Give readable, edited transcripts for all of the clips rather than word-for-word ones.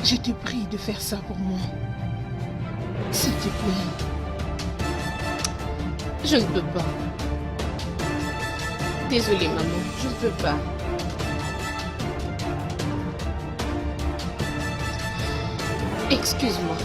Je te prie de faire ça pour moi. S'il te plaît. Je ne peux pas. Désolée, maman, je ne peux pas. Excuse-moi.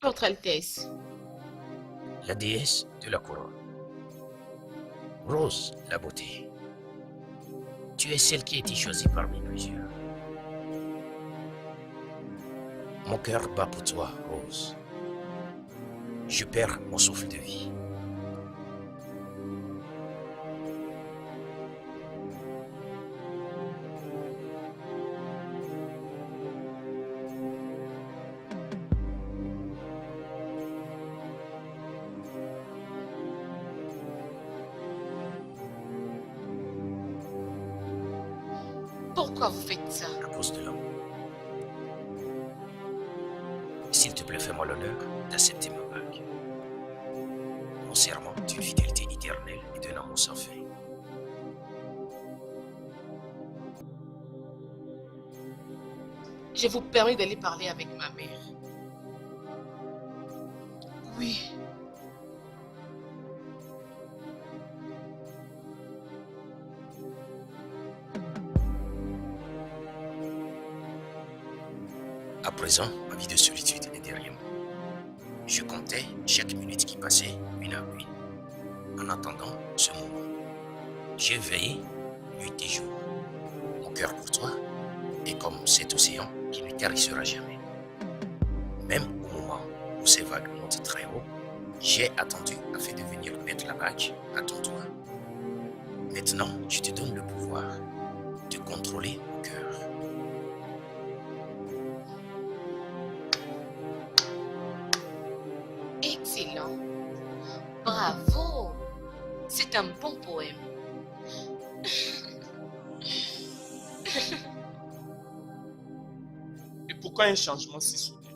Votre Altesse. La déesse de la couronne. Rose, la beauté. Tu es celle qui a été choisie parmi plusieurs. Mon cœur bat pour toi, Rose. Je perds mon souffle de vie. Pourquoi vous faites ça? À cause de l'homme. S'il te plaît, fais-moi l'honneur d'accepter ma bague. Mon serment d'une fidélité éternelle et d'un amour sans fin. Je vous permets d'aller parler avec ma mère. Oui. À présent, ma vie de solitude est derrière moi. Je comptais chaque minute qui passait, une à une. En attendant ce moment, j'ai veillé nuit et jour. Mon cœur pour toi est comme cet océan qui ne tarissera jamais. Même au moment où ces vagues montent très haut, j'ai attendu afin de venir mettre la bague à ton doigt. Maintenant, je te donne le pouvoir de contrôler mon cœur. Excellent. Bravo. C'est un bon poème. Et pourquoi un changement si soudain?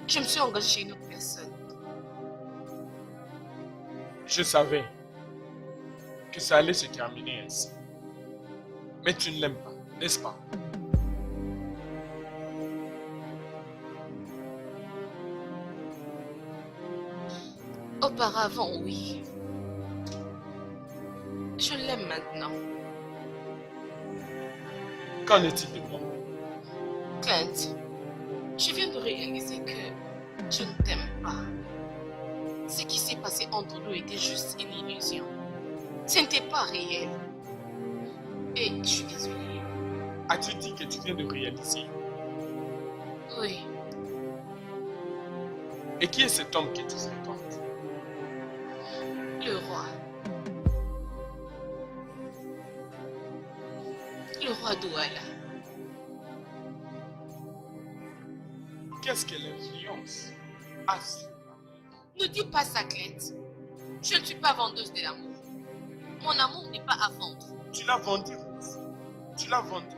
Je me suis engagée chez une autre personne. Je savais que ça allait se terminer ainsi. Mais tu ne l'aimes pas, n'est-ce pas? Auparavant, oui. Je l'aime maintenant. Qu'en est-il de moi? Clint, je viens de réaliser que je ne t'aime pas. Ce qui s'est passé entre nous était juste une illusion. Ce n'était pas réel. Et je suis désolée. As-tu dit que tu viens de réaliser? Oui, Et qui est cet homme que tu fréquentes? le roi. le roi Douala. Qu'est-ce que l'influence a sur ma mère? Ne dis pas ça, Clette. Je ne suis pas vendeuse de l'amour. Mon amour n'est pas à vendre. Tu l'as vendu, Rose. Tu l'as vendu.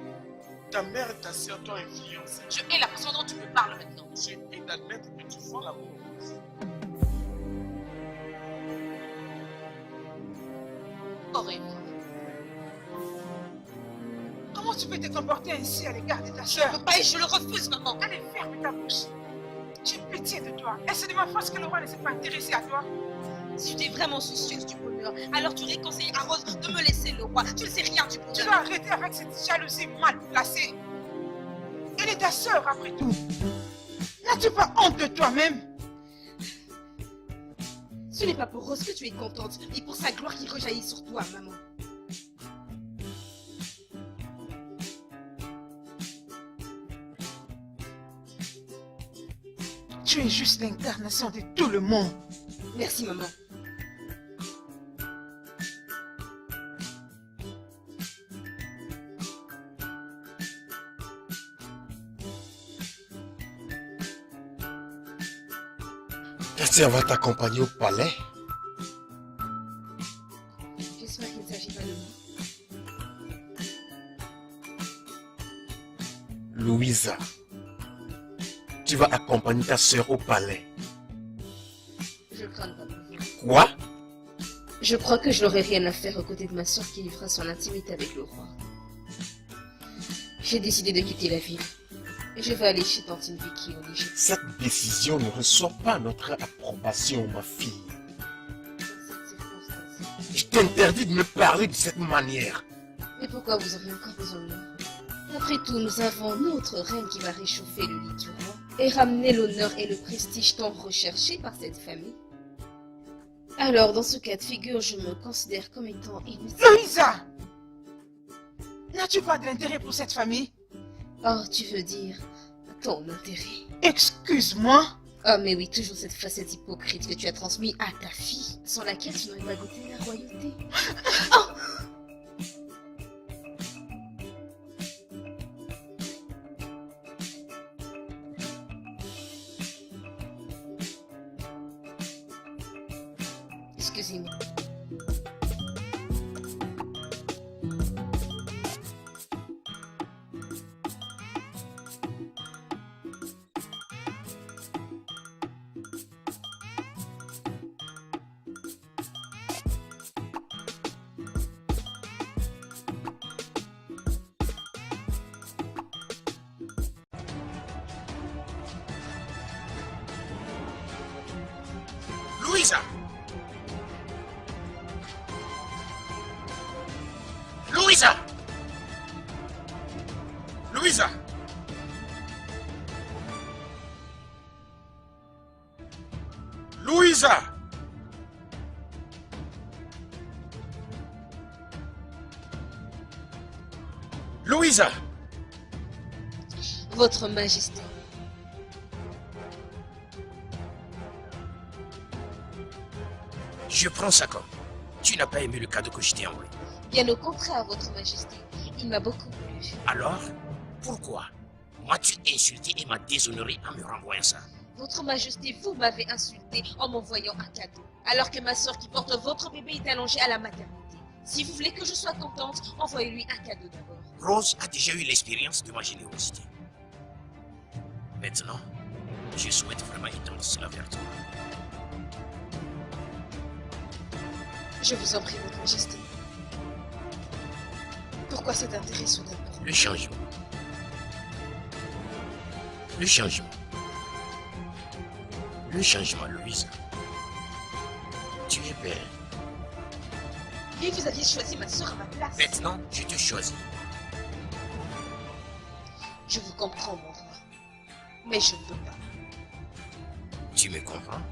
Ta mère et ta sœur t'ont influencé. Je hais la façon dont tu me parles maintenant. J'ai hais d'admettre que tu vends l'amour, Rose. Au revoir. Comment tu peux te comporter ainsi à l'égard de ta Je sœur? ne peux pas et je le refuse, maman. Allez, ferme ta bouche. J'ai pitié de toi. Et c'est de ma force que le roi ne s'est pas intéressé à toi. Si tu es vraiment soucieuse du bonheur, alors tu aurais conseillé à Rose de me laisser le roi. Tu ne sais rien du bonheur. Tu dois arrêter avec cette jalousie mal placée. Elle est ta sœur, après tout. N'as-tu pas honte de toi-même? Ce n'est pas pour Rose que tu es contente, mais pour sa gloire qui rejaillit sur toi, maman. Tu es juste l'incarnation de tout le monde. Merci, maman. Ta sœur va t'accompagner au palais. J'espère qu'il ne s'agit pas de moi. Louisa, tu vas accompagner ta sœur au palais. Je crains pas pour vous. Quoi? Je crois que je n'aurai rien à faire aux côtés de ma soeur qui vivra son intimité avec le roi. J'ai décidé de quitter la ville. Et je vais aller chez Tantine Vicky en Égypte. Cette décision ne reçoit pas notre approbation, ma fille. Dans cette circonstance. Je t'interdis de me parler de cette manière. Mais pourquoi vous auriez encore besoin de moi? Après tout, nous avons notre reine qui va réchauffer le lit du roi et ramener l'honneur et le prestige tant recherchés par cette famille. Alors, dans ce cas de figure, je me considère comme étant inutile. Louisa! N'as-tu pas d'intérêt pour cette famille? Oh, tu veux dire ton intérêt? Excuse-moi. Oh, mais oui, toujours cette facette hypocrite que tu as transmise à ta fille, sans laquelle tu n'aurais pas goûté la royauté. Oh! Excusez-moi. Louisa! Louisa! Louisa! Louisa! Louisa! Votre Majesté. Je prends ça comme. Tu n'as pas aimé le cadeau que je t'ai envoyé. Bien au contraire, Votre Majesté. Il m'a beaucoup plu. Alors, pourquoi m'as-tu insulté et m'as déshonoré en me renvoyant ça? Votre Majesté, vous m'avez insulté en m'envoyant un cadeau, alors que ma soeur qui porte votre bébé est allongée à la maternité. Si vous voulez que je sois contente, envoyez-lui un cadeau d'abord. Rose a déjà eu l'expérience de ma générosité. Maintenant, je souhaite vraiment étendre cela vers toi. Je vous en prie, Votre Majesté. Pourquoi cet intérêt soudain pour moi? Le changement. Le changement. Le changement, Louise. Tu es belle. Et vous aviez choisi ma soeur à ma place. Maintenant, je te choisis. Je vous comprends, mon roi. Mais je ne peux pas. Tu me comprends?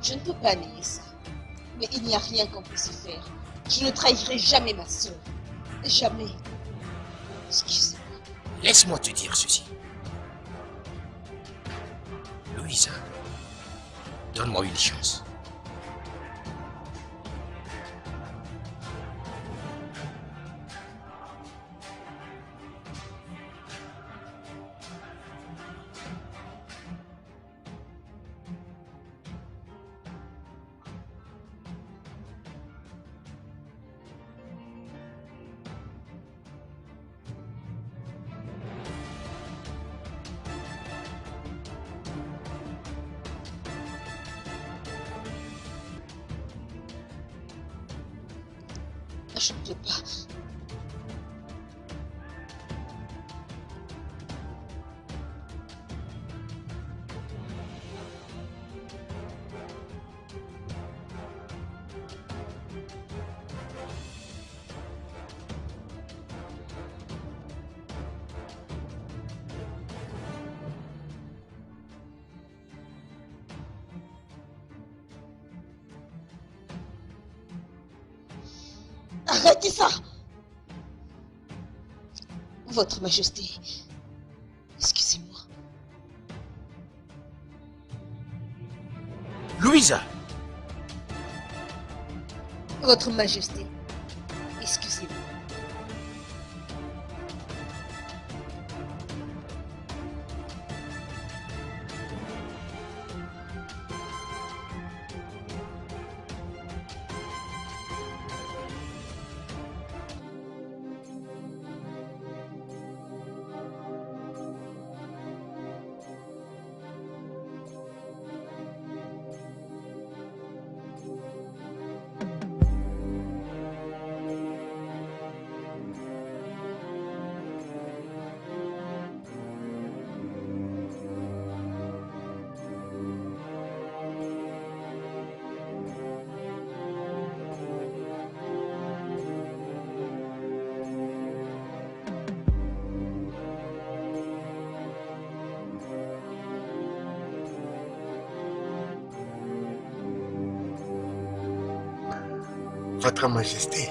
Je ne peux pas nier ça. Mais il n'y a rien qu'on puisse y faire. Je ne trahirai jamais ma soeur. Jamais. Excusez-moi. Laisse-moi te dire ceci. Louisa, donne-moi une chance. je ne peux pas. Arrêtez ça! Votre Majesté, excusez-moi. Louisa! Votre Majesté, excusez-moi. Votre Majesté,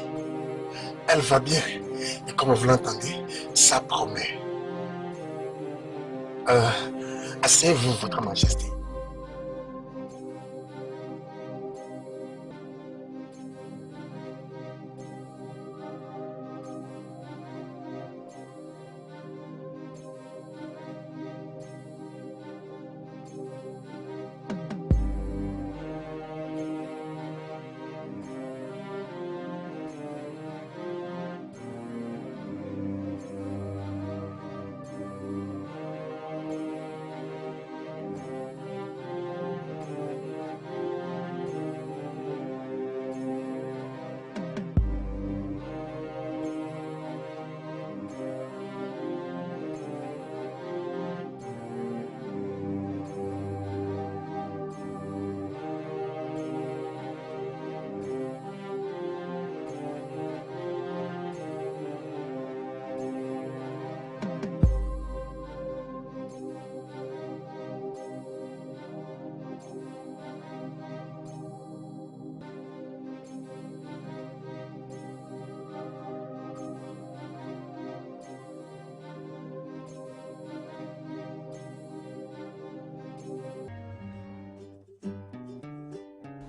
elle va bien. Et comme vous l'entendez, ça promet. Asseyez-vous, Votre Majesté.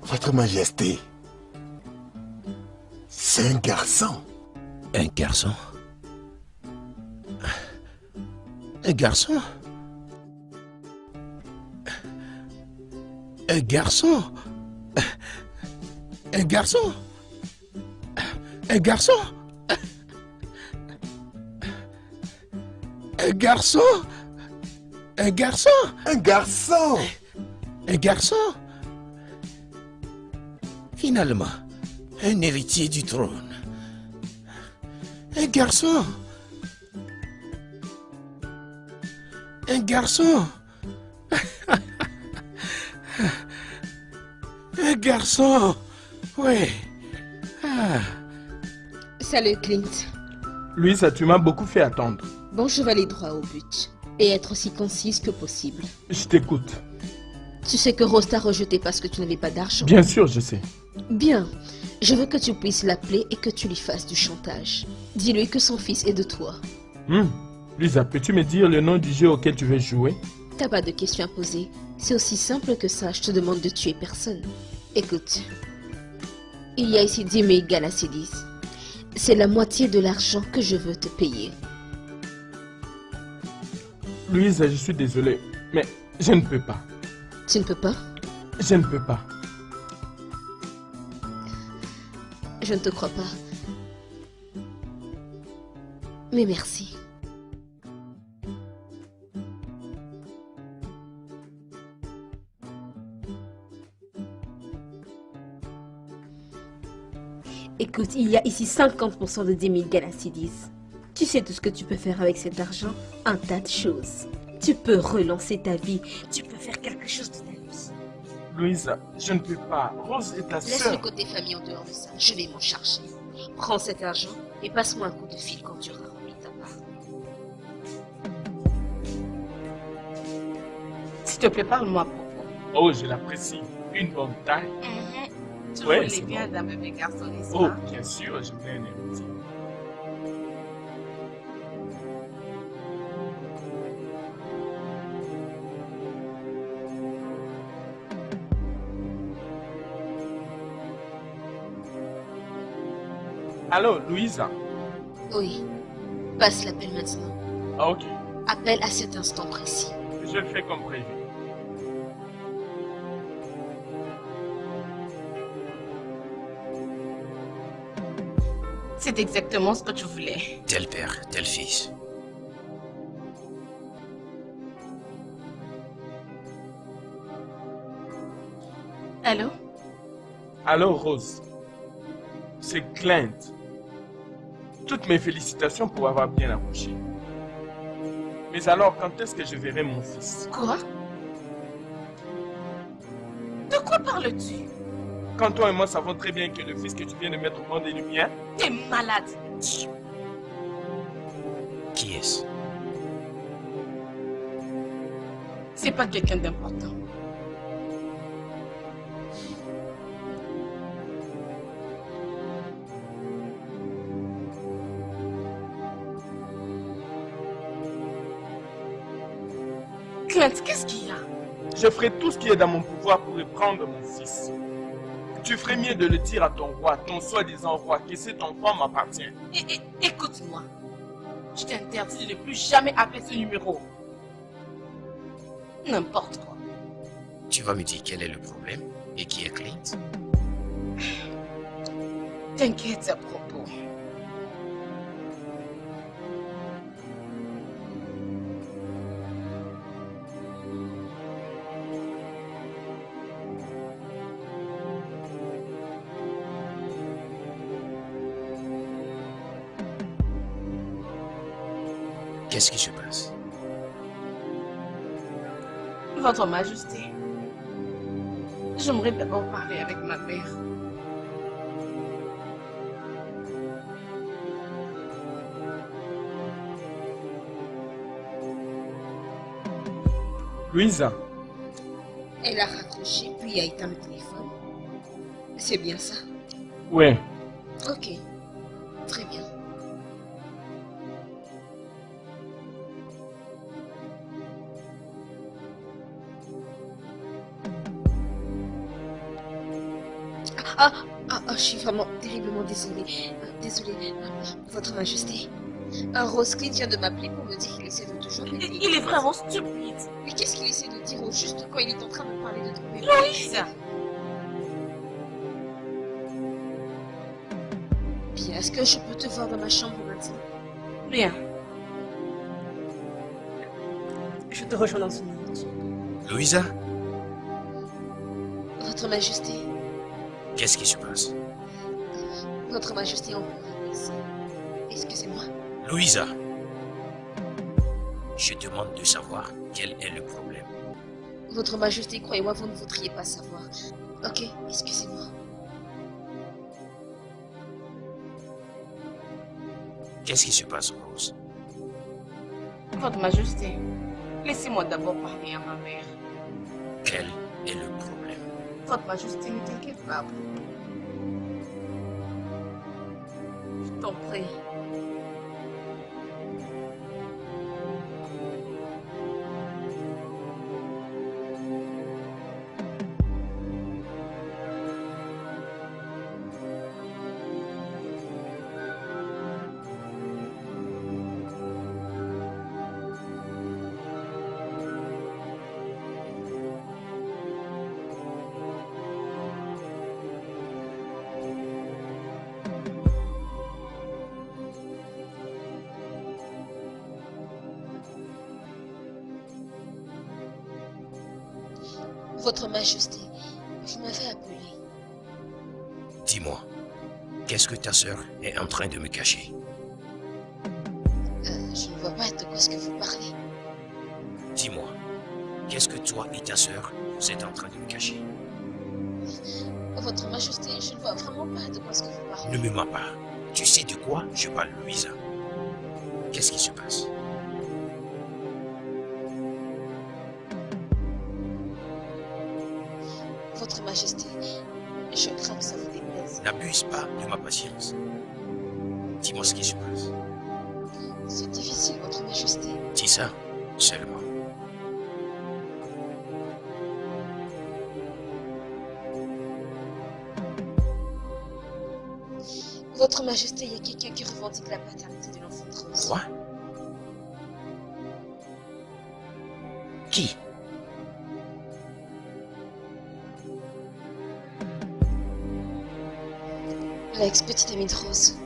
Votre Majesté, c'est un garçon. Un garçon? Un garçon? Un garçon? Un garçon? Un garçon? Un garçon? Un garçon? Un garçon! Un garçon? Finalement, un héritier du trône. Un garçon. Un garçon. Un garçon. Oui. Ah. Salut Clint. Louisa, tu m'as beaucoup fait attendre. Bon, je vais aller droit au but et être aussi concise que possible. Je t'écoute. Tu sais que Rose t'a rejeté parce que tu n'avais pas d'argent. Bien sûr, je sais. Bien. Je veux que tu puisses l'appeler et que tu lui fasses du chantage. Dis-lui que son fils est de toi. Louisa, peux-tu me dire le nom du jeu auquel tu veux jouer? T'as pas de questions à poser. C'est aussi simple que ça. Je te demande de tuer personne. Écoute. Il y a ici 10 000 Galacidis. C'est la moitié de l'argent que je veux te payer. Louisa, je suis désolé, mais je ne peux pas. Tu ne peux pas? Je ne peux pas. Je ne te crois pas. Mais merci. Écoute, il y a ici 50% de 10 000 Galacidis. Tu sais tout ce que tu peux faire avec cet argent? Un tas de choses. Tu peux relancer ta vie. Tu peux faire quelque chose de ta vie. Louisa, je ne peux pas. Rose est ta Laisse sœur. le côté famille en dehors de ça. Je vais m'en charger. Prends cet argent et passe-moi un coup de fil quand tu auras rempli ta part. S'il te plaît, parle-moi à propos. Oh, je l'apprécie. Une bonne taille. Tu Ouais, voulais c'est bien bon. d'un bébé garçon, n'est-ce Oh, pas? bien sûr, je voulais un héritier. Allô, Louisa. Oui. Passe l'appel maintenant. Ah, ok. Appelle à cet instant précis. Je le fais comme prévu. C'est exactement ce que tu voulais. Tel père, tel fils. Allô? Allô, Rose. C'est Clint. Toutes mes félicitations pour avoir bien accouché. Mais alors, quand est-ce que je verrai mon fils? Quoi? De quoi parles-tu? Quand toi et moi savons très bien que le fils que tu viens de mettre au monde est le mien. T'es malade. Qui est-ce? C'est pas quelqu'un d'important. Clint, qu'est-ce qu'il y a? Je ferai tout ce qui est dans mon pouvoir pour reprendre mon fils. Tu ferais mieux de le dire à ton roi, ton soi-disant roi, que cet enfant m'appartient. Écoute-moi. Je t'interdis de ne plus jamais appeler ce numéro. N'importe quoi. Tu vas me dire quel est le problème et qui est Clint? T'inquiète à propos. Qu'est-ce qui se passe? Votre Majesté, j'aimerais d'abord parler avec ma mère. Louisa, Elle a raccroché puis a éteint le téléphone. C'est bien ça? ouais, Ok, très bien. Je suis vraiment terriblement désolée. Désolée, Votre Majesté. Rose Clint vient de m'appeler pour me dire qu'il essaie de toujours m'aider. Il est vraiment stupide. Mais qu'est-ce qu'il essaie de dire au juste quand il est en train de parler de ton bébé? Louisa! Bien, est-ce que je peux te voir dans ma chambre maintenant? Bien. Je te rejoins dans une minute. Louisa? Votre Majesté. Qu'est-ce qui se passe? Votre Majesté, on peut ici. Excusez-moi. Louisa! Je demande de savoir quel est le problème. Votre Majesté, croyez-moi, vous ne voudriez pas savoir. Ok, excusez-moi. Qu'est-ce qui se passe, Rose? Votre Majesté, laissez-moi d'abord parler à ma mère. Quel est le problème? Votre Majesté, ne t'inquiète pas. Je t'en prie. Votre Majesté, vous m'avez appelé. Dis-moi, Qu'est-ce que ta sœur est en train de me cacher? Je ne vois pas de quoi est-ce que vous parlez. Dis-moi, qu'est-ce que toi et ta sœur vous êtes en train de me cacher? Votre Majesté, je ne vois vraiment pas de quoi est-ce que vous parlez. Ne me mens pas. Tu sais de quoi je parle, Louisa? Qu'est-ce qui se passe? Votre Majesté, je crains que ça vous déplaise. N'abuse pas de ma patience. Dis-moi ce qui se passe. C'est difficile, Votre Majesté. Dis ça seulement. Votre Majesté, il y a quelqu'un qui revendique la paternité de l'enfant de Rose. Quoi? Qui? L'ex-petite amie de Rose.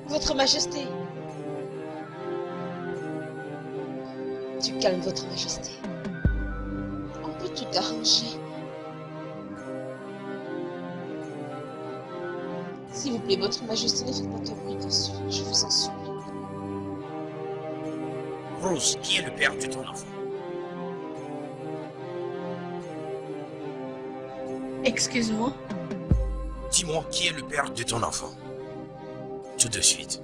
Votre Majesté. Du calme, Votre Majesté. On peut tout arranger. S'il vous plaît, Votre Majesté, ne faites pas de bruit dessus. Je vous en supplie. Rose, qui est le père de ton enfant? Excuse-moi. Dis-moi qui est le père de ton enfant. Tout de suite.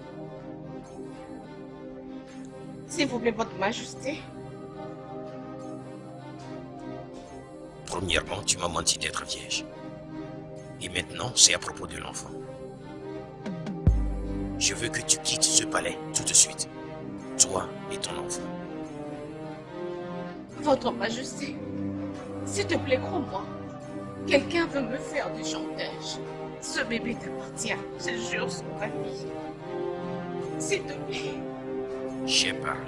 S'il vous plaît, Votre Majesté. Premièrement, tu m'as menti d'être vierge. Et maintenant, c'est à propos de l'enfant. Je veux que tu quittes ce palais tout de suite. Toi et ton enfant. Votre Majesté, s'il te plaît, crois-moi. Quelqu'un veut me faire du chantage. Ce bébé t'appartient, je jure sur ma vie. S'il te plaît. J'ai parlé.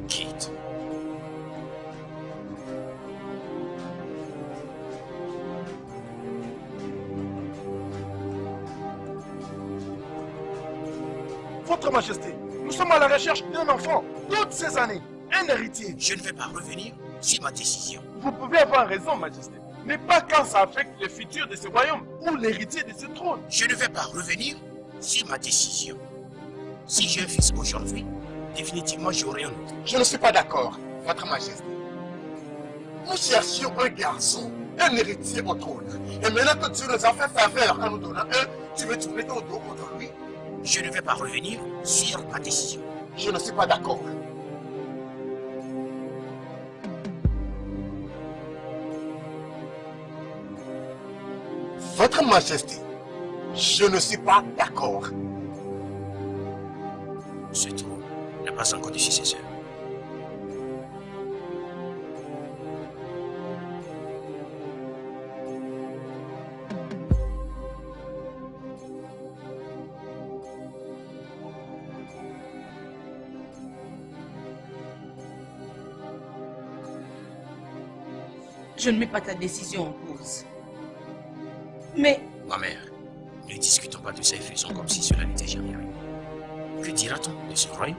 Quitte. Votre Majesté, nous sommes à la recherche d'un enfant, toutes ces années, un héritier. Je ne vais pas revenir sur ma décision. Vous pouvez avoir raison, Majesté. Mais pas quand ça affecte le futur de ce royaume ou l'héritier de ce trône. Je ne vais pas revenir sur ma décision. Si j'ai un fils aujourd'hui, définitivement j'aurai un autre. Je ne suis pas d'accord, Votre Majesté. Nous cherchions un garçon, un héritier au trône. Et maintenant que Dieu nous a fait faveur en nous donnant un, tu veux tourner ton dos contre lui? Je ne vais pas revenir sur ma décision. Je ne suis pas d'accord. Votre Majesté, je ne suis pas d'accord. Ce trône n'a pas encore de successeur. Je ne mets pas ta décision en cause. Mais Ma mère, ne discutons pas de ça et faisons comme si cela n'était jamais arrivé. Que dira-t-on de ce royaume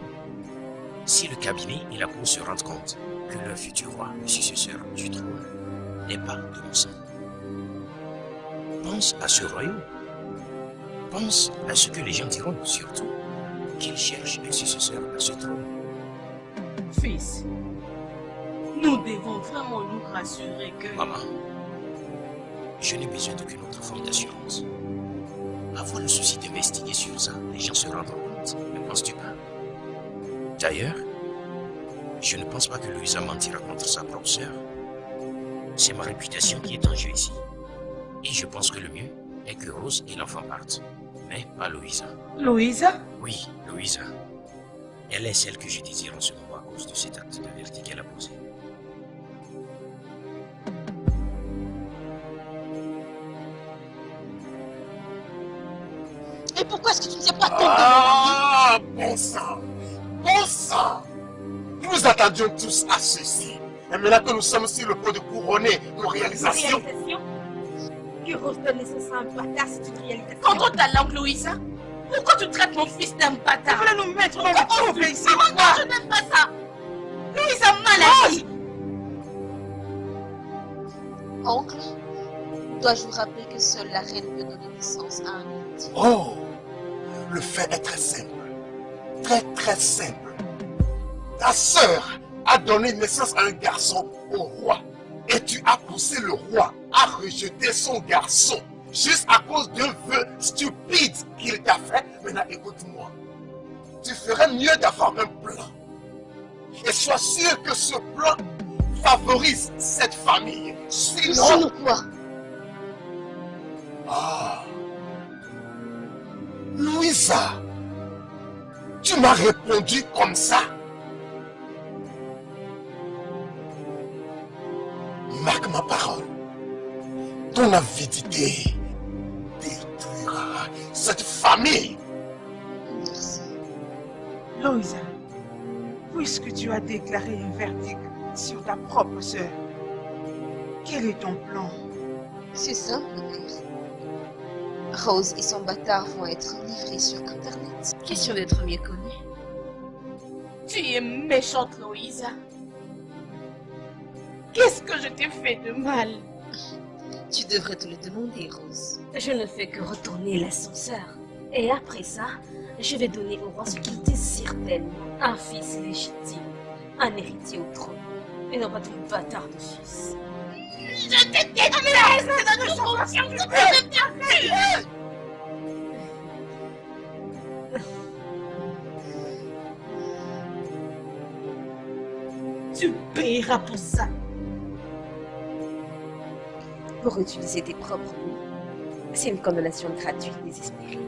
si le cabinet et la cour se rendent compte que leur futur roi, le successeur du trône, n'est pas de mon sang? Pense à ce royaume. Pense à ce que les gens diront, surtout qu'ils cherchent un successeur à ce trône. fils, nous devons vraiment nous rassurer que... Maman, je n'ai besoin d'aucune autre forme d'assurance. Avoir le souci d'investiguer sur ça, les gens se rendront compte, ne penses-tu pas? D'ailleurs, je ne pense pas que Louisa mentira contre sa propre sœur. C'est ma réputation qui est en jeu ici. Et je pense que le mieux est que Rose et l'enfant partent, mais pas Louisa. Louisa? Oui, Louisa. Elle est celle que je désire en ce moment à cause de cet acte de vérité qu'elle a posé. Et pourquoi est-ce que tu ne sais pas tout Ah, bon sang! Bon sang! Nous attendions tous à ceci. Et maintenant que nous sommes sur le point de couronner nos réalisations... Que Rose donne naissance à un bâtard, c'est une réalisation. Contre ta langue, Louisa? Pourquoi tu traites mon fils d'un bâtard? Tu voulais nous mettre dans le trouble ici. Maman, non, je n'aime Oncle, dois-je vous rappeler que seule la reine peut donner naissance à un héritier? Oh, le fait est très simple. Très très simple. Ta sœur a donné naissance à un garçon au roi. Et tu as poussé le roi à rejeter son garçon. Juste à cause d'un vœu stupide qu'il t'a fait. Maintenant écoute-moi. Tu ferais mieux d'avoir un plan. Et sois sûr que ce plan favorise cette famille. Sinon quoi? Ah. Louisa. Tu m'as répondu comme ça. Marque ma parole. Ton avidité détruira cette famille. Merci. Louisa, puisque tu as déclaré un verdict sur ta propre sœur, quel est ton plan? C'est simple, mère. Rose et son bâtard vont être livrés sur Internet. Question d'être mieux connue. Tu es méchante, Louisa. Qu'est-ce que je t'ai fait de mal? Tu devrais te le demander, Rose. Je ne fais que retourner l'ascenseur. Et après ça, je vais donner au roi ce qu'il désire tellement. Un fils légitime, un héritier au trône. Et non pas ton bâtard de fils. Je te déteste! Tu paieras pour ça. Pour utiliser tes propres mots, c'est une condamnation gratuite désespérée.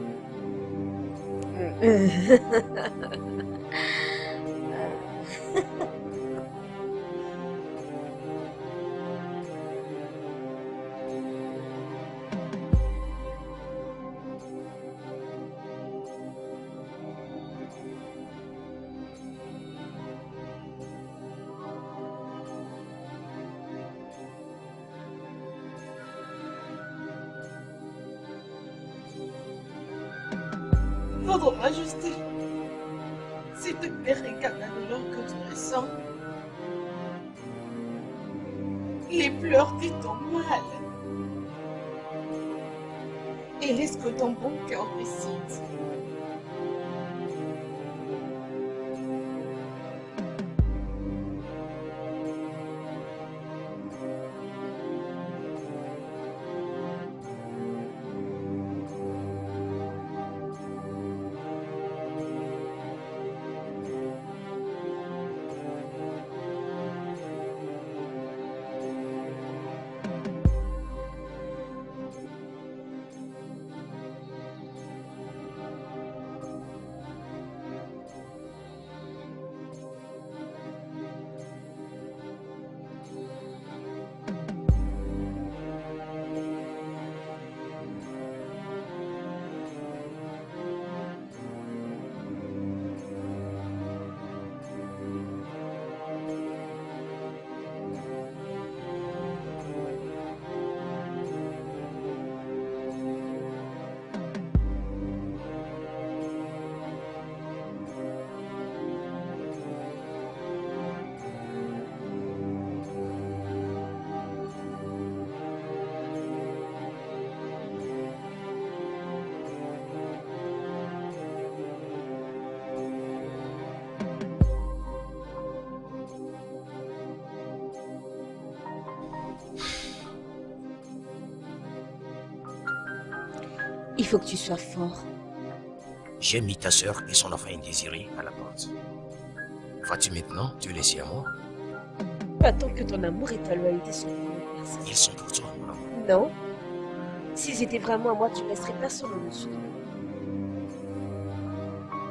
Votre Majesté, s'il te plaît, regarde la douleur que tu ressens. Les pleurs de ton mal. Et laisse que ton bon cœur décide. Il faut que tu sois fort. J'ai mis ta sœur et son enfant indésiré à la porte. Vas-tu maintenant te laisser à moi? Pas tant que ton amour et ta loyauté sont pour une personne. Ils sont pour toi, mon amour. Non. S'ils étaient vraiment à moi, tu ne laisserais personne au-dessus de moi.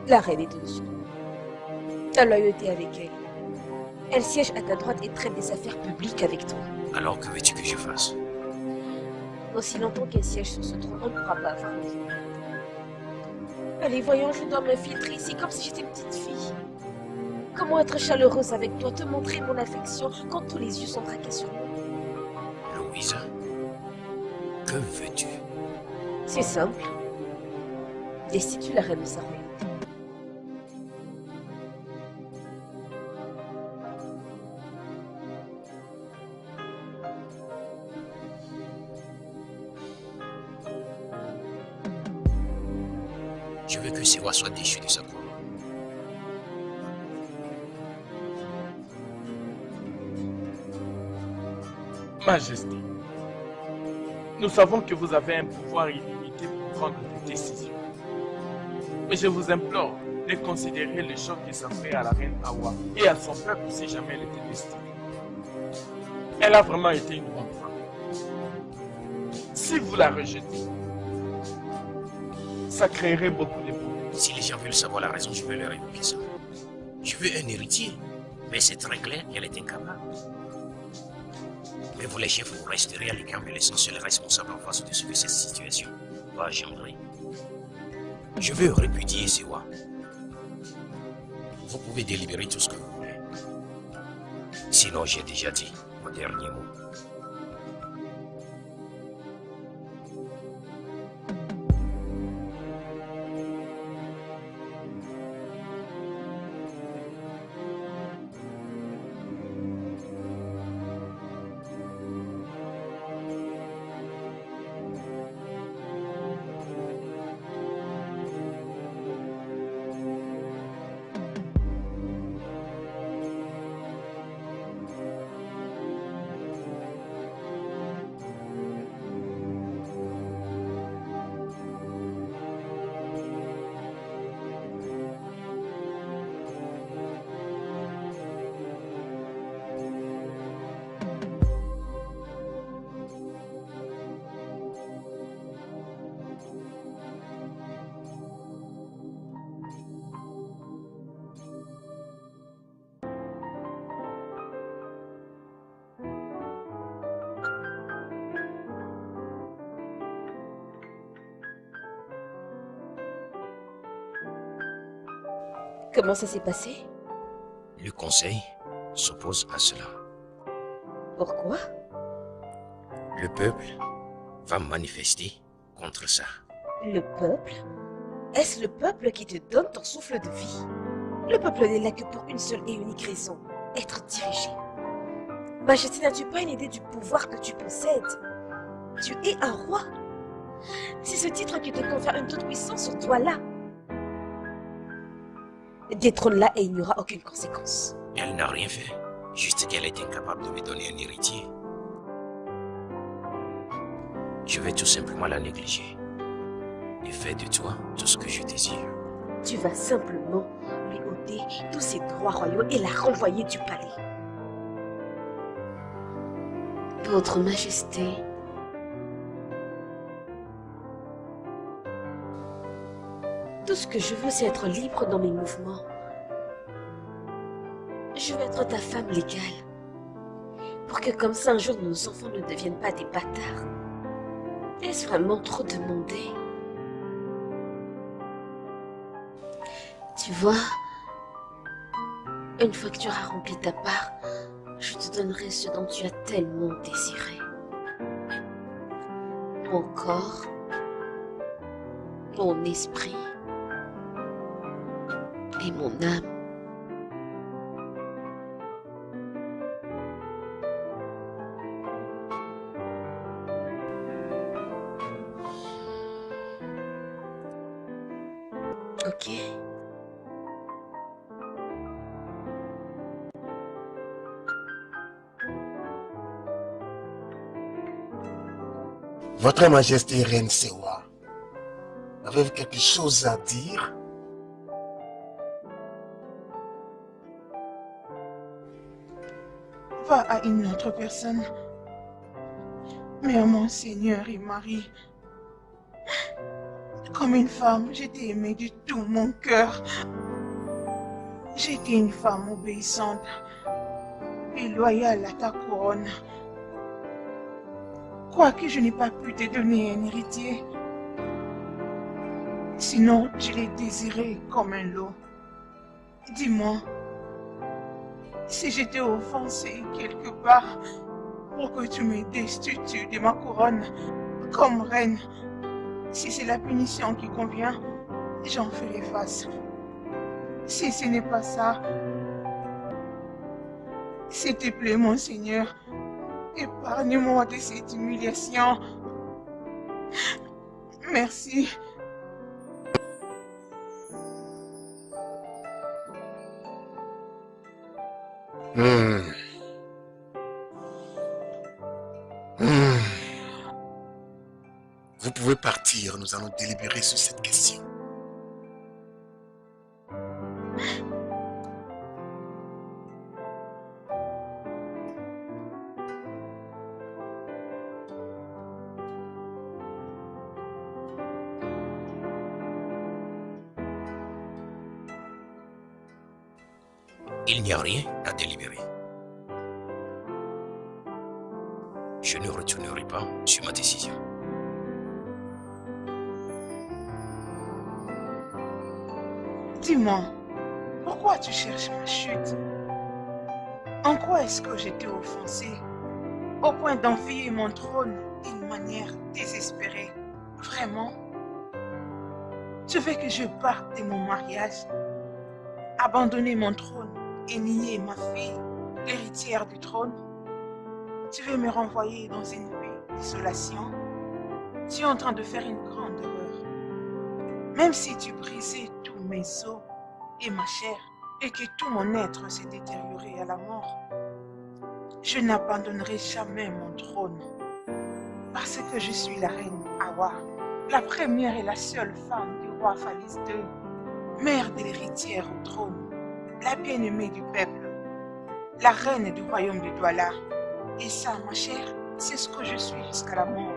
La reine est au-dessus de moi. Ta loyauté avec elle. Elle siège à ta droite et traite des affaires publiques avec toi. Alors que veux-tu que je fasse? Aussi longtemps qu'elle siège sur ce trône, on ne pourra pas avoir de vie. Allez, voyons, je dois me filtrer ici comme si j'étais une petite fille. Comment être chaleureuse avec toi, te montrer mon affection quand tous les yeux sont braqués sur moi? Louisa, que veux-tu? C'est simple. Destitue la reine de sa royauté. Je veux que Sewa soit déchu de sa couronne. Majesté, nous savons que vous avez un pouvoir illimité pour prendre des décisions. Mais je vous implore de considérer le choc qui s'en fait à la reine Hawa et à son peuple si jamais elle était destinée. Elle a vraiment été une bonne femme. Si vous la rejetez, ça créerait beaucoup de problèmes. Si les gens veulent savoir la raison, je vais leur évoquer ça. Je veux un héritier, mais c'est très clair qu'elle est incapable. Mais vous les chefs, vous resterez à l'écart, mais laissant seul responsable en face de ce que cette situation va engendrer. Je veux répudier Sewa. Vous pouvez délibérer tout ce que vous voulez. Sinon, j'ai déjà dit mon dernier mot. Comment ça s'est passé? Le conseil s'oppose à cela. Pourquoi? Le peuple va manifester contre ça. Le peuple? Est-ce le peuple qui te donne ton souffle de vie? Le peuple n'est là que pour une seule et unique raison, être dirigé. Majesté, n'as-tu pas une idée du pouvoir que tu possèdes? Tu es un roi. C'est ce titre qui te confère une toute-puissance sur toi là. Détrône-la et il n'y aura aucune conséquence. Elle n'a rien fait, juste qu'elle est incapable de me donner un héritier. Je vais tout simplement la négliger et faire de toi tout ce que je désire. Tu vas simplement lui ôter tous ses droits royaux et la renvoyer du palais. Votre Majesté, tout ce que je veux, c'est être libre dans mes mouvements. Je veux être ta femme légale. Pour que comme ça, un jour, nos enfants ne deviennent pas des bâtards. Est-ce vraiment trop demandé? Tu vois, une fois que tu auras rempli ta part, je te donnerai ce dont tu as tellement désiré. Mon corps, mon esprit et mon âme. Ok. Votre Majesté Reine Sewa, avez-vous quelque chose à dire? Va à une autre personne. Mais à mon Seigneur et Marie, comme une femme, je t'ai aimé de tout mon cœur. J'étais une femme obéissante et loyale à ta couronne. Quoique je n'ai pas pu te donner un héritier, sinon je l'ai désiré comme un lot. Dis-moi, si j'étais offensée quelque part pour que tu me destitues de ma couronne comme reine, si c'est la punition qui convient, j'en ferai face. Si ce n'est pas ça, s'il te plaît, mon Seigneur, épargne-moi de cette humiliation. Merci. Vous pouvez partir, nous allons délibérer sur cette question. Il n'y a rien à délibérer. Je ne retournerai pas sur ma décision. Dis-moi, pourquoi tu cherches ma chute? En quoi est-ce que j'étais offensée au point d'envier mon trône d'une manière désespérée? Vraiment? Tu veux que je parte de mon mariage, abandonner mon trône et nier ma fille, l'héritière du trône? Tu veux me renvoyer dans une vie d'isolation? Tu es en train de faire une grande erreur. Même si tu brisais tous mes os et ma chair et que tout mon être s'est détérioré à la mort, je n'abandonnerai jamais mon trône parce que je suis la reine Hawa, la première et la seule femme du roi Phalis II, mère de l'héritière au trône, la bien-aimée du peuple, la reine du royaume de Douala. Et ça, ma chère, c'est ce que je suis jusqu'à la mort.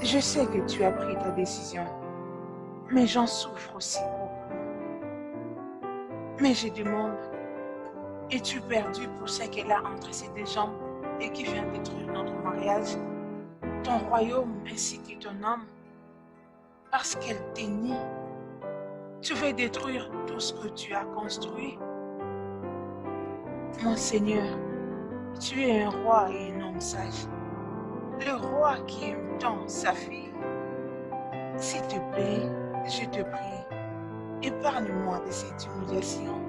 Je sais que tu as pris ta décision, mais j'en souffre aussi beaucoup. Mais je demande, es-tu perdu pour ce qu'elle a entre ses deux jambes et qui vient détruire notre mariage, ton royaume ainsi que ton âme? Parce qu'elle t'est nie, tu veux détruire tout ce que tu as construit? Mon Seigneur, tu es un roi et un homme sage. Le roi qui aime tant sa fille. S'il te plaît, je te prie, épargne-moi de cette humiliation.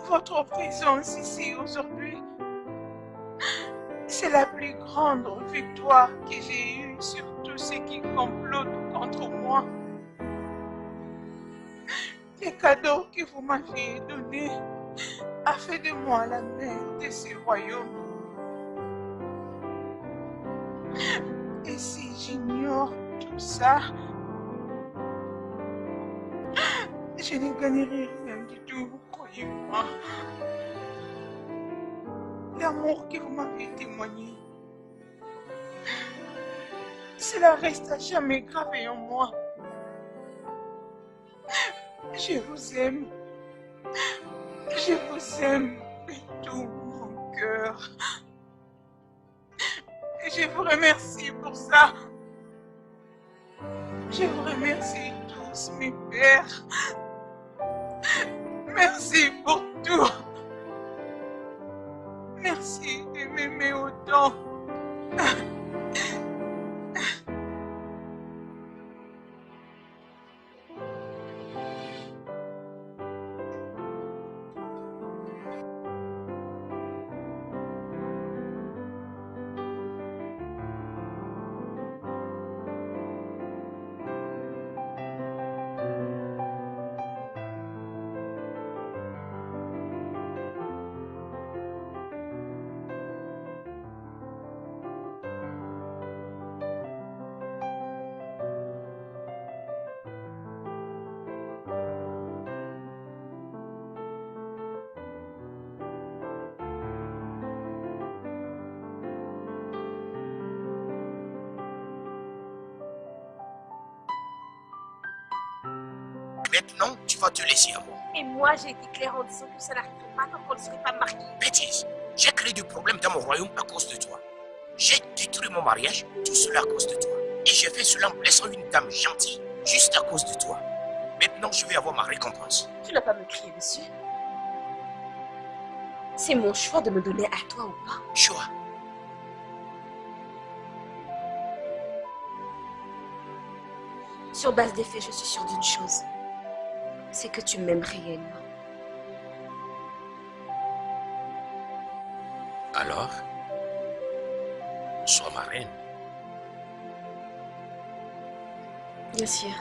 Votre présence ici aujourd'hui, c'est la plus grande victoire que j'ai eue sur tous ceux qui complotent contre moi. Les cadeaux que vous m'aviez donnés a fait de moi la mère de ce royaume. Et si j'ignore tout ça, je ne gagnerai rien du tout, croyez-moi. L'amour que vous m'avez témoigné, cela reste à jamais gravé en moi. Je vous aime. Je vous aime de tout mon cœur. Et je vous remercie pour ça. Je vous remercie tous, mes pères. Merci pour tout. Merci de m'aimer autant. Maintenant, tu vas te laisser à moi. Et moi, j'ai été claire en disant que ça n'arriverait pas tant qu'on ne serait pas mariés. Bêtise. J'ai créé du problème dans mon royaume à cause de toi. J'ai détruit mon mariage, tout cela à cause de toi. Et j'ai fait cela en blessant une dame gentille, juste à cause de toi. Maintenant, je vais avoir ma récompense. Tu n'as pas me crier dessus. C'est mon choix de me donner à toi ou pas. Choix. Sur base des faits, je suis sûre d'une chose. C'est que tu m'aimes réellement. Alors, sois ma reine. Bien sûr.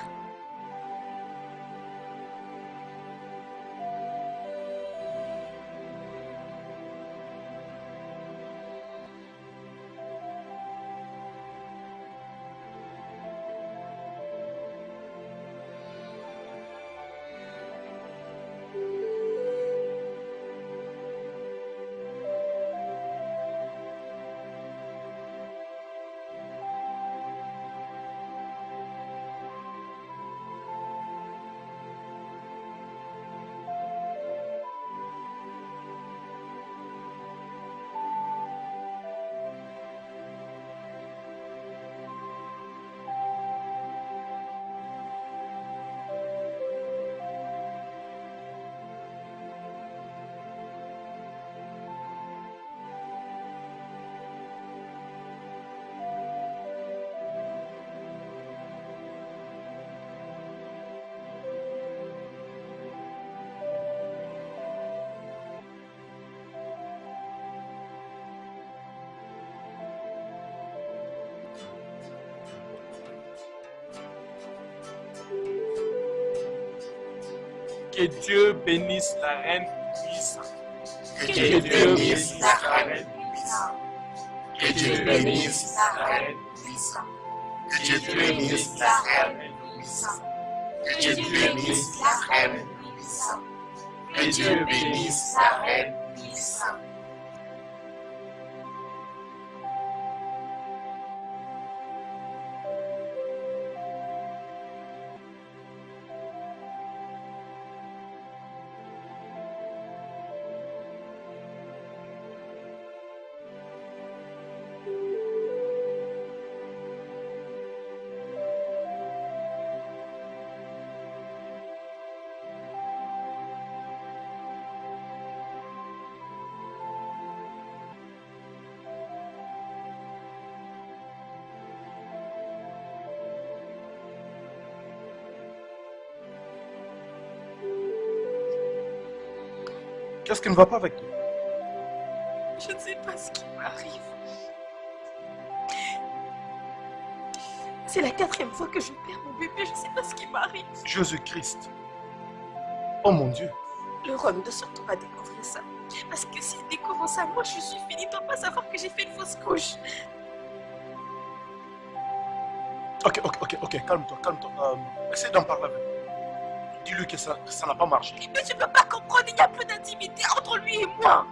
Que Dieu bénisse la reine puissante. Que Dieu bénisse la reine puissante. Que Dieu bénisse la reine puissante. Que Dieu bénisse la reine puissante. Que Dieu bénisse la reine puissante. Que Dieu bénisse la reine puissante. Qu'est-ce qui ne va pas avec toi? Je ne sais pas ce qui m'arrive. C'est la 4e fois que je perds mon bébé, je ne sais pas ce qui m'arrive. Jésus-Christ. Oh mon Dieu. Le roi ne doit surtout pas découvrir ça. Parce que s'il découvre ça, moi je suis finie, il ne doit pas savoir que j'ai fait une fausse couche. Ok, calme-toi. Essaye d'en parler avec lui. Dis-lui que ça n'a pas marché. Mais tu ne peux pas comprendre, il n'y a plus d'intimité entre lui et moi.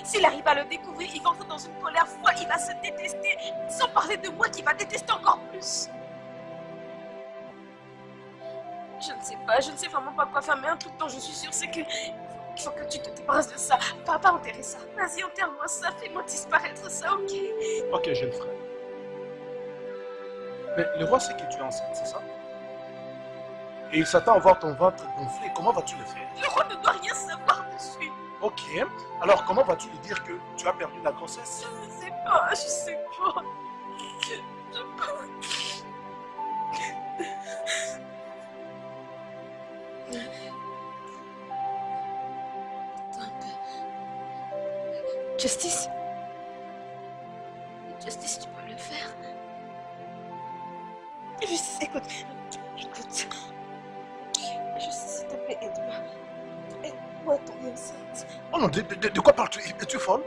S'il arrive à le découvrir, il va entrer dans une colère folle, il va se détester, sans parler de moi qui va détester encore plus. Je ne sais vraiment pas quoi faire, mais un truc dont je suis sûre, c'est que il faut que tu te débarrasses de ça. Pas enterrer ça. Vas-y, enterre-moi ça, fais-moi disparaître ça, ok? Ok, je le ferai. Mais le roi sait que tu es enceinte, c'est ça? Et il s'attend à voir ton ventre gonflé. Comment vas-tu le faire? Le roi ne doit rien savoir dessus. Ok. Alors comment vas-tu lui dire que tu as perdu la grossesse? Je ne sais pas, je sais pas. Justice, tu peux le faire. Justice, écoute. Justice, s'il te plaît, aide-moi. Aide-moi à tomber enceinte. Oh non, de quoi parles-tu? Es-tu folle?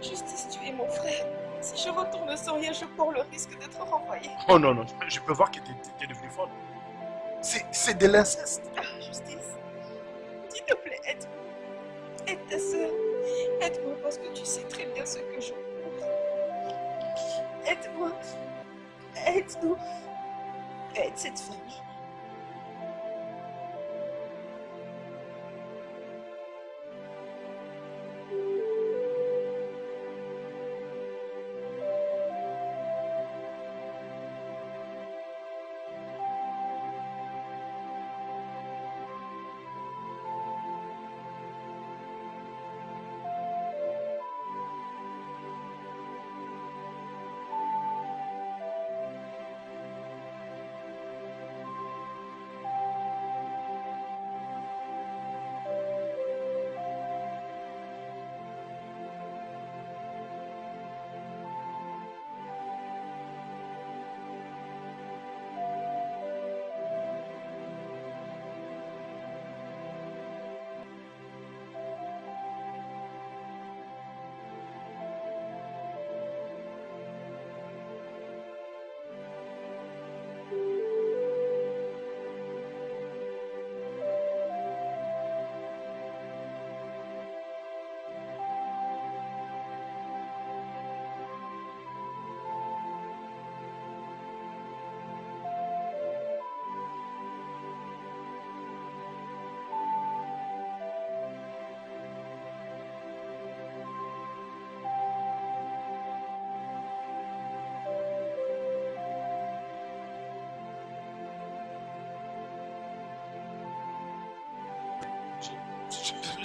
Justice, tu es mon frère. Si je retourne sans rien, je cours le risque d'être renvoyée. Oh non, je peux voir que tu es devenue folle. C'est de l'inceste. Ah, Justice, s'il te plaît, aide-moi. Aide ta soeur. Aide-moi parce que tu sais très bien ce que je cours. Aide-moi. Aide-nous. Aide cette famille.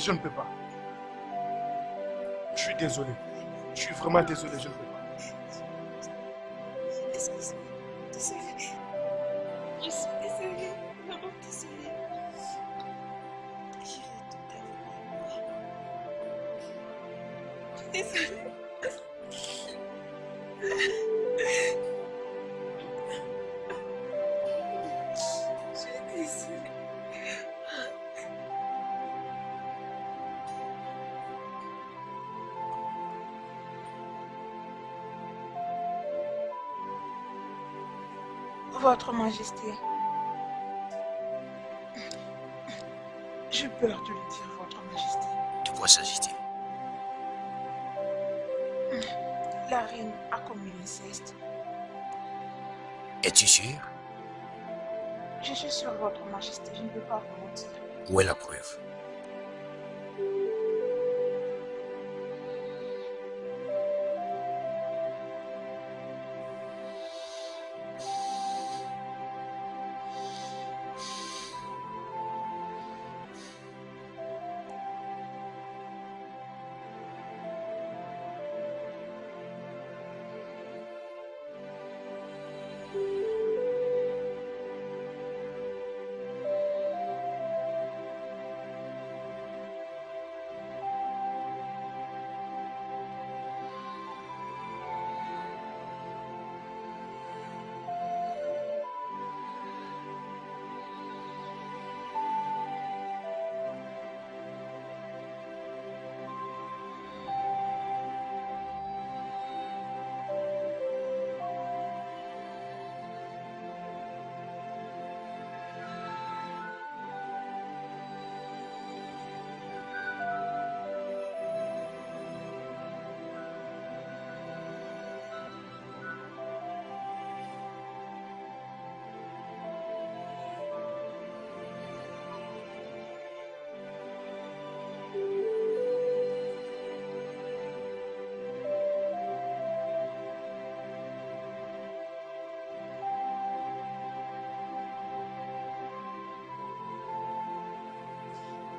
Je ne peux pas. Je suis désolé. Je suis vraiment désolé, je ne peux pas. Excuse-moi. Désolée. Je suis désolée. Vraiment désolée. J'irai tout à fait. Désolée. Je suis désolée. Votre Majesté, j'ai peur de le dire, Votre Majesté. De quoi s'agit-il? La reine a commis l'inceste. Es-tu sûr? Je suis sûre, Votre Majesté, je ne peux pas vous mentir. Où est la preuve?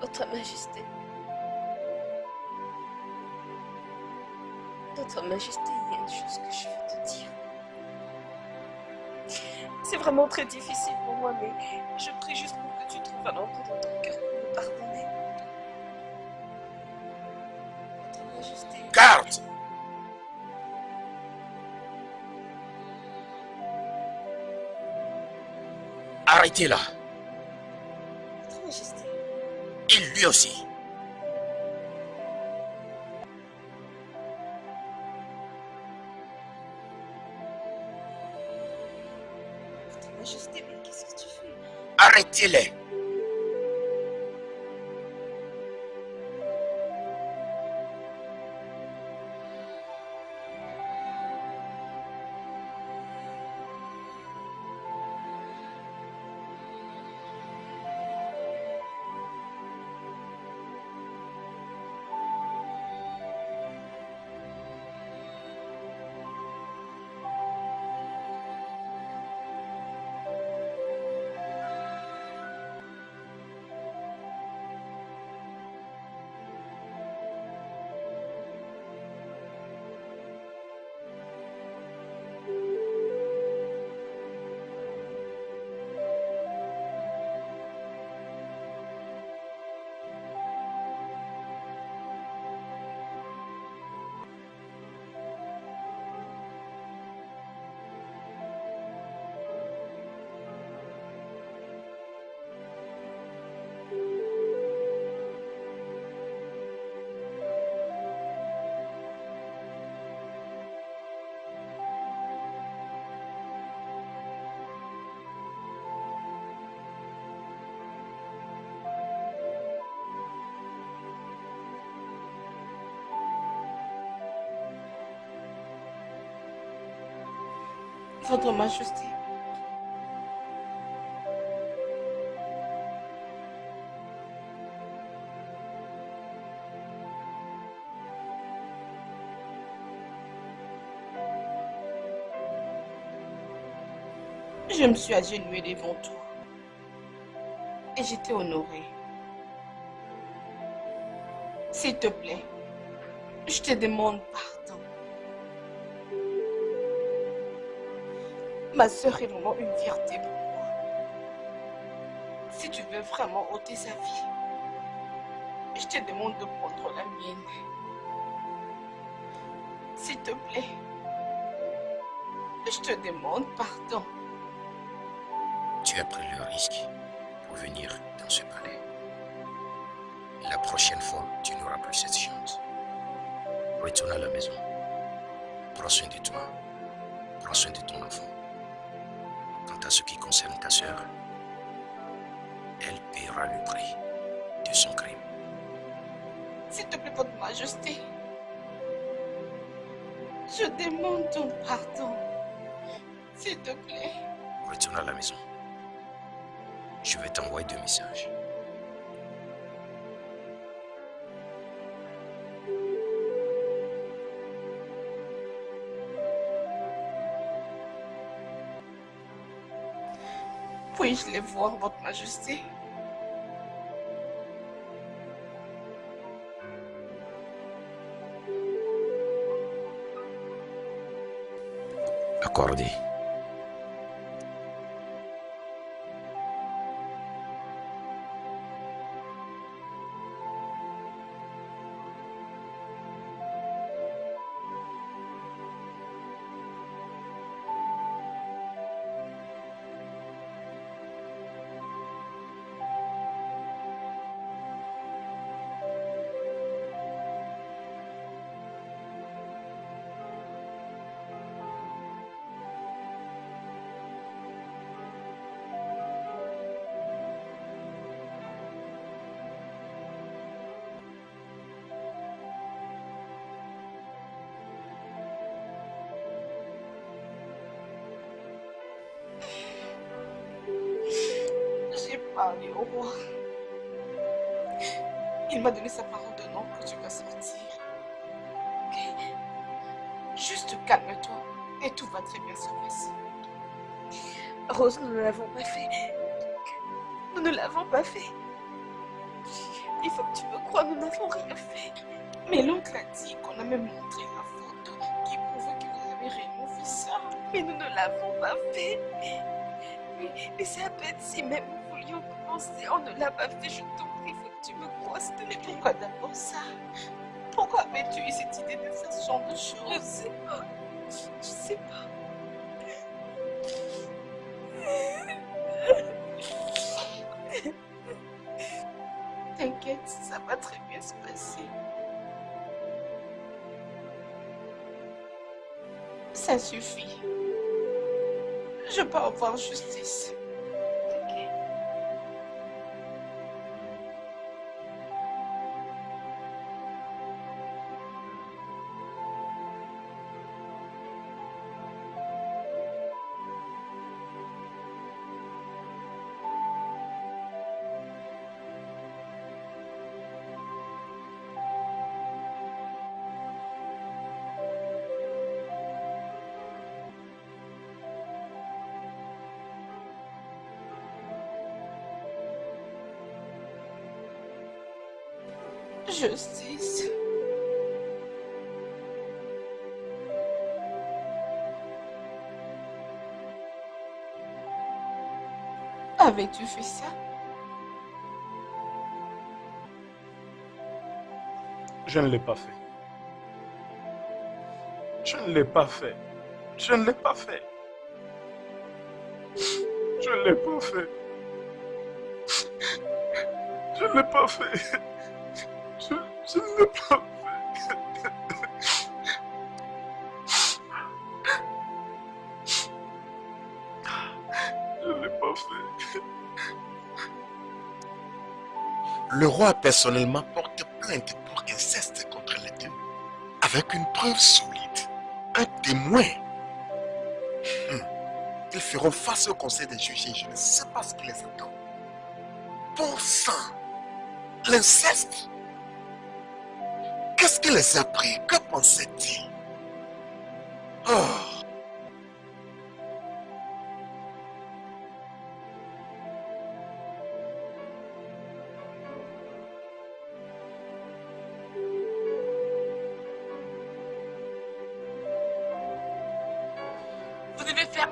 Votre Majesté. Votre Majesté, il y a une chose que je veux te dire. C'est vraiment très difficile pour moi, mais je prie juste pour que tu trouves un endroit dans ton cœur pour me pardonner. Votre Majesté. Garde! Arrêtez-la! Votre Majesté. Il lui aussi! Votre Majesté, mais qu'est-ce que tu fais? Arrêtez-les! Votre Majesté. Je me suis agenouillée devant tout. Et j'étais honorée. S'il te plaît, je te demande pardon. Ma sœur est vraiment une fierté pour moi. Si tu veux vraiment ôter sa vie, je te demande de prendre la mienne. S'il te plaît, je te demande pardon. Tu as pris le risque pour venir dans ce palais. La prochaine fois, tu n'auras plus cette chance. Retourne à la maison. Prends soin de toi. Prends soin de ton enfant. Quant à ce qui concerne ta sœur, elle paiera le prix de son crime. S'il te plaît, votre majesté, je demande ton pardon. S'il te plaît. Retourne à la maison. Je vais t'envoyer 2 messages. Puis-je les voir, votre majesté? Accordé. J'ai parlé au roi. Il m'a donné sa parole de nom que tu vas sortir. Ok? Juste calme-toi et tout va très bien se passer. Rose, nous ne l'avons pas fait. Nous ne l'avons pas fait. Il faut que tu me crois, nous n'avons rien fait. Mais l'oncle a dit qu'on a même montré la photo qui prouvait que vous avez réellement fait ça. Mais nous ne l'avons pas fait. Mais c'est à peine si même nous voulions commencer, on ne l'a pas fait. Je t'en prie, il faut que tu me crois, s'il te Mais plaît. pourquoi d'abord ça? Pourquoi avais-tu eu cette idée de faire ce genre de Je choses? sais pas. Je sais pas. T'inquiète, ça va très bien se passer. Ça suffit. Je peux avoir justice. Justice. Avais-tu fait ça? Je ne l'ai pas fait. Je ne l'ai pas fait. Je ne l'ai pas fait. Je ne l'ai pas fait. Je ne l'ai pas fait. Je ne l'ai pas fait. Je ne l'ai pas fait. Le roi personnellement porte plainte pour inceste contre les deux, avec une preuve solide, un témoin. Ils feront face au conseil des juges et je ne sais pas ce qui les attend. Bon sang, l'inceste. Qu'est-ce qui les a pris? Que pensait-il? Oh.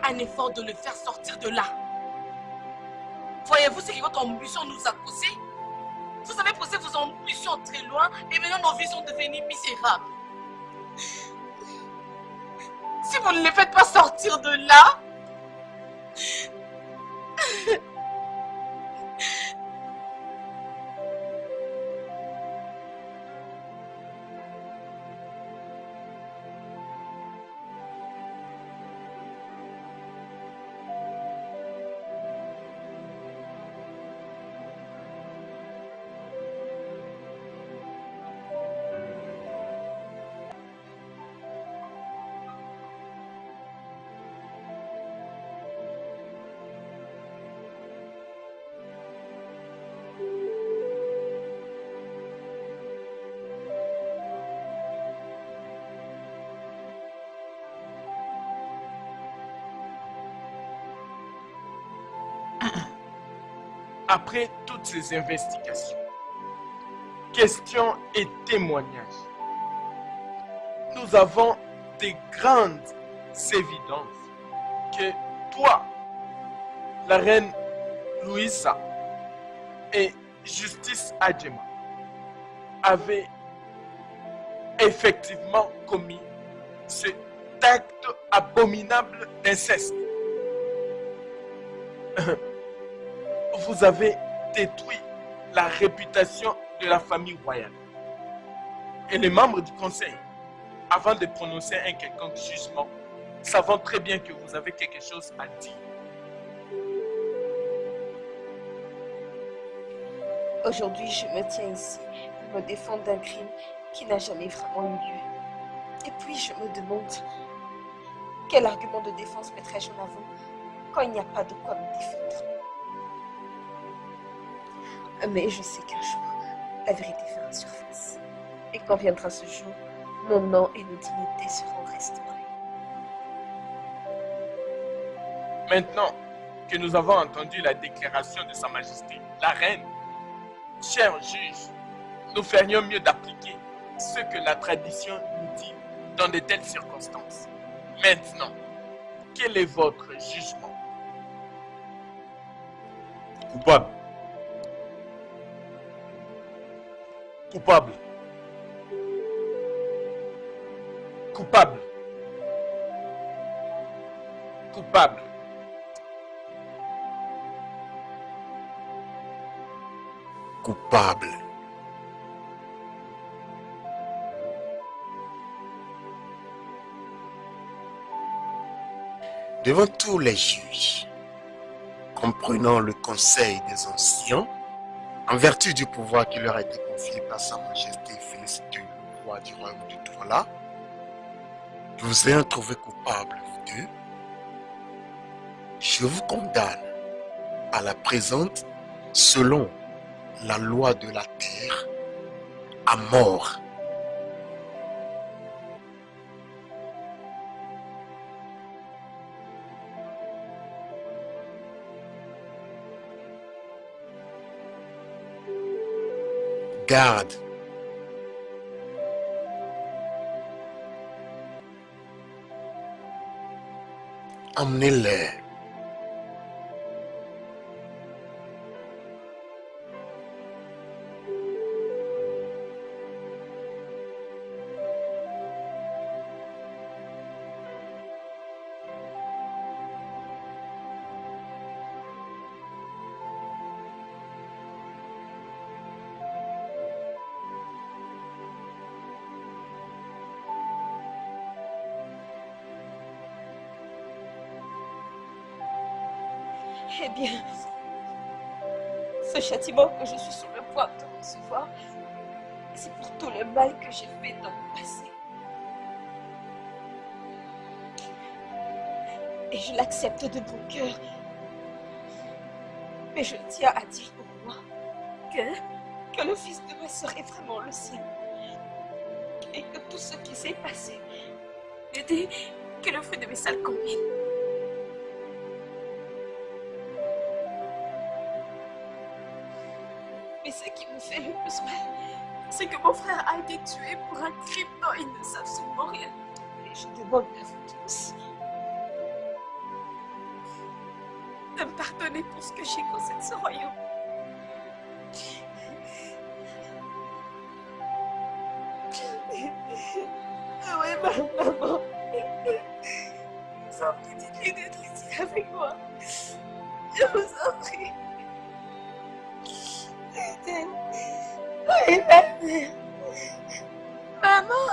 un effort de le faire sortir de là. Voyez-vous ce que votre ambition nous a causé? Vous avez poussé vos ambitions très loin et maintenant nos vies sont devenues misérables. Si vous ne les faites pas sortir de là, après toutes ces investigations, questions et témoignages, nous avons des grandes évidences que toi, la reine Louisa et Justice Adjema avez effectivement commis cet acte abominable d'inceste. Vous avez détruit la réputation de la famille royale. Et les membres du conseil, avant de prononcer un quelconque jugement, savent très bien que vous avez quelque chose à dire. Aujourd'hui, je me tiens ici pour me défendre d'un crime qui n'a jamais vraiment eu lieu. Et puis, je me demande quel argument de défense mettrais-je en avant quand il n'y a pas de quoi me défendre. Mais je sais qu'un jour, la vérité fera surface. Et quand viendra ce jour, nos noms et nos dignités seront restaurés. Maintenant que nous avons entendu la déclaration de Sa Majesté, la Reine, cher juge, nous ferions mieux d'appliquer ce que la tradition nous dit dans de telles circonstances. Maintenant, quel est votre jugement? Coupable. Coupable. Coupable. Coupable. Coupable. Devant tous les juges, comprenant le conseil des anciens, en vertu du pouvoir qui leur a été confié par Sa Majesté Félix II, roi du royaume de Douala, vous ayant trouvé coupable, vous deux, je vous condamne à la présente, selon la loi de la terre, à mort. Garde. Emmenez-les. Eh bien, ce châtiment que je suis sur le point de recevoir, c'est pour tout le mal que j'ai fait dans le passé. Et je l'accepte de bon cœur. Mais je tiens à dire au roi que le fils de ma sœur est vraiment le sien. Et que tout ce qui s'est passé n'était que le fruit de mes sales combines. Mais ce qui me fait le plus mal, c'est que mon frère a été tué pour un crime dont il ne sait absolument rien. Et je demande à vous tous donner tout ce que j'ai concerne ce royaume. Oui, maman. Je vous en prie, dites-lui d'être ici avec moi. Je vous en prie. Eden. Oui, ma mère. Maman.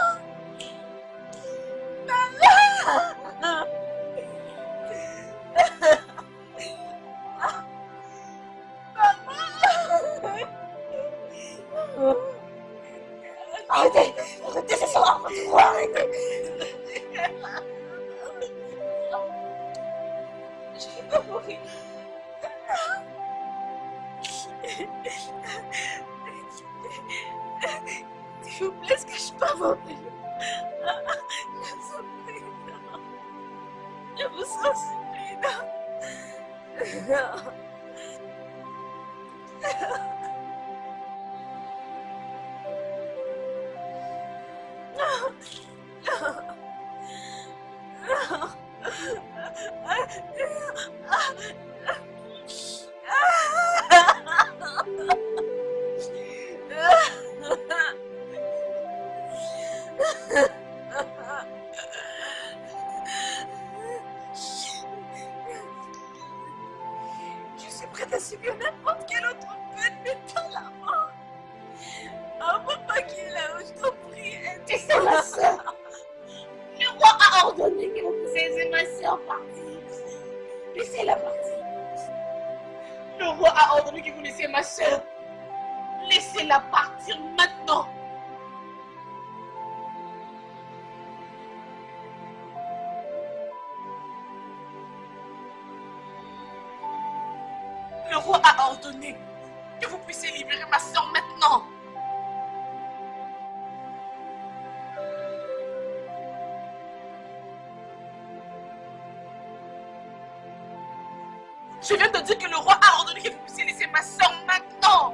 Maman. Arrêtez! Arrêtez, ça sera votre droit, arrêtez! Je vais pas mourir. S'il vous plaît, est-ce que je peux avoir de l'eau? Je vous en prie, non. Je vous en supplie, non. Je suis prête à subir n'importe quelle autre peine, mais pas la mort. Oh, papa qui est là-haut, je t'en prie, aide-moi. C'est ma soeur. Le roi a ordonné que vous laissez ma soeur partir. Laissez-la partir. Le roi a ordonné que vous laissiez ma soeur. Laissez-la partir maintenant. Le roi a ordonné que vous puissiez libérer ma soeur maintenant. Je viens de dire que le roi a ordonné que vous puissiez laisser ma soeur maintenant.